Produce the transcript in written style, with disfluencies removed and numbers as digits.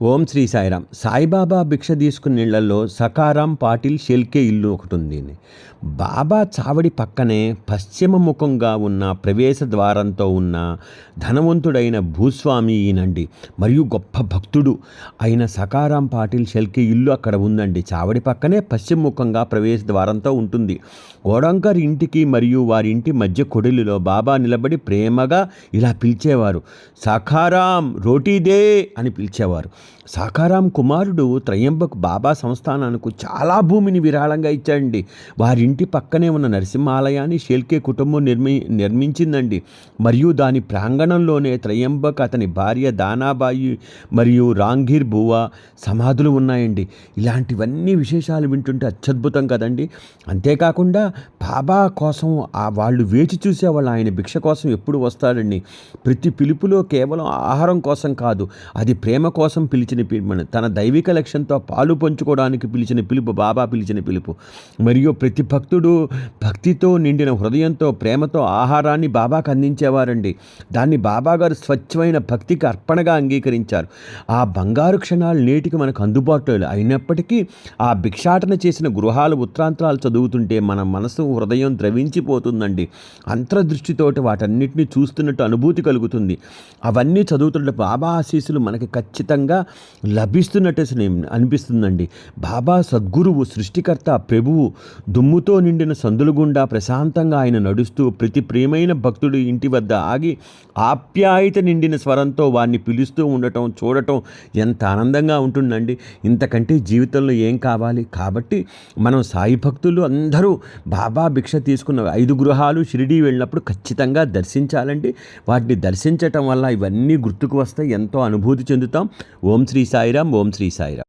ఓం శ్రీ సాయిరాం. సాయిబాబా భిక్ష తీసుకున్న ఇళ్లలో సకారాం పాటిల్ షెల్కే ఇల్లు ఒకటి ఉంది. బాబా చావడి పక్కనే పశ్చిమ ముఖంగా ఉన్న ప్రవేశ ద్వారంతో ఉన్న ధనవంతుడైన భూస్వామి ఈయనండి, మరియు గొప్ప భక్తుడు అయిన సకారాం పాటిల్ షెల్కే ఇల్లు అక్కడ ఉందండి. చావడి పక్కనే పశ్చిమ ముఖంగా ప్రవేశ ద్వారంతో ఉంటుంది. గోడంకర్ ఇంటికి మరియు వారి ఇంటి మధ్య కొడిలిలో బాబా నిలబడి ప్రేమగా ఇలా పిలిచేవారు, సకారాం రోటీదే అని పిలిచేవారు. సాకారాం కుమారుడు త్రయంబక్ బాబా సంస్థానానికి చాలా భూమిని విరాళంగా ఇచ్చాడండి. వారింటి పక్కనే ఉన్న నరసింహాలయాన్ని షేల్కే కుటుంబం నిర్మించిందండి. మరియు దాని ప్రాంగణంలోనే త్రయంబక్, అతని భార్య దానాబాయి మరియు రాంఘీర్ బువా సమాధులు ఉన్నాయండి. ఇలాంటివన్నీ విశేషాలు వింటుంటే అత్యద్భుతం కదండి. అంతేకాకుండా బాబా కోసం వాళ్ళు వేచి చూసేవాళ్ళు. ఆయన భిక్ష కోసం ఎప్పుడు వస్తాడండి. ప్రతి పిలుపులో కేవలం ఆహారం కోసం కాదు, అది ప్రేమ కోసం పిలిచిన తన దైవిక లక్ష్యంతో పాలు పంచుకోవడానికి పిలిచిన పిలుపు బాబా పిలిచిన పిలుపు. మరియు ప్రతి భక్తుడు భక్తితో నిండిన హృదయంతో ప్రేమతో ఆహారాన్ని బాబాకు అందించేవారండి. దాన్ని బాబాగారు స్వచ్ఛమైన భక్తికి అర్పణగా అంగీకరించారు. ఆ బంగారు క్షణాలు నేటికి మనకు అందుబాటులో అయినప్పటికీ ఆ భిక్షాటన చేసిన గృహాలు ఉత్తరాంతరాలు చదువుతుంటే మన మనసు హృదయం ద్రవించిపోతుందండి. అంతర్దృష్టితోటి వాటన్నిటిని చూస్తున్నట్టు అనుభూతి కలుగుతుంది. అవన్నీ చదువుతుంటే బాబా ఆశీస్సులు మనకి ఖచ్చితంగా లభిస్తున్నట్టు అనిపిస్తుందండి. బాబా సద్గురువు, సృష్టికర్త, ప్రభువు దుమ్ముతో నిండిన సందుల గుండా ప్రశాంతంగా ఆయన నడుస్తూ ప్రతి ప్రియమైన భక్తుడు ఇంటి వద్ద ఆగి ఆప్యాయత నిండిన స్వరంతో వారిని పిలుస్తూ ఉండటం చూడటం ఎంత ఆనందంగా ఉంటుందండి. ఇంతకంటే జీవితంలో ఏం కావాలి? కాబట్టి మనం సాయి భక్తులు అందరూ బాబా భిక్ష తీసుకున్న 5 గృహాలు షిరిడీ వెళ్ళినప్పుడు ఖచ్చితంగా దర్శించాలండి. వాటిని దర్శించటం వల్ల ఇవన్నీ గుర్తుకు వస్తాయి, ఎంతో అనుభూతి చెందుతాం. ఓం శ్రీ సాయిరాం. ఓం శ్రీ సాయిరాం.